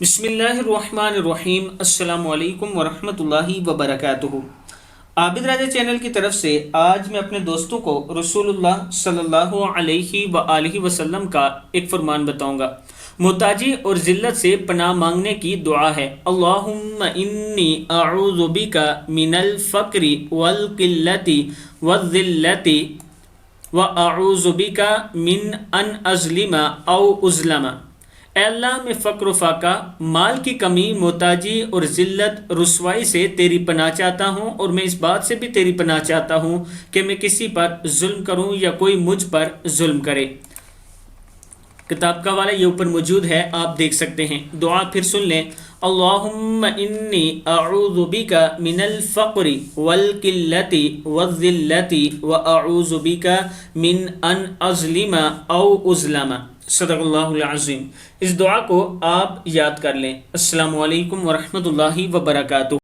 بسم اللہ الرحمن الرحیم۔ السلام علیکم ورحمۃ اللہ وبرکاتہ۔ عابد راجہ چینل کی طرف سے آج میں اپنے دوستوں کو رسول اللہ صلی اللہ علیہ وآلہ وسلم کا ایک فرمان بتاؤں گا۔ محتاجی اور ذلت سے پناہ مانگنے کی دعا ہے۔ اللہم انی اعوذ بک من الفقر والقلۃ والذلۃ واعوذ بک من ان اظلم او اظلم۔ اے اللہ، میں فقر و فاقہ، مال کی کمی، محتاجی اور ذلت رسوائی سے تیری پناہ چاہتا ہوں، اور میں اس بات سے بھی تیری پناہ چاہتا ہوں کہ میں کسی پر ظلم کروں یا کوئی مجھ پر ظلم کرے۔ کتاب کا حوالہ یہ اوپر موجود ہے، آپ دیکھ سکتے ہیں۔ دعا پھر سن لیں۔ اللہم انی اعوذ بک من الفقر والقلۃ والذلۃ واعوذ بک من ان اظلم او اظلم۔ صدق اللہ العظیم۔ اس دعا کو آپ یاد کر لیں۔ السلام علیکم ورحمۃ اللہ وبرکاتہ۔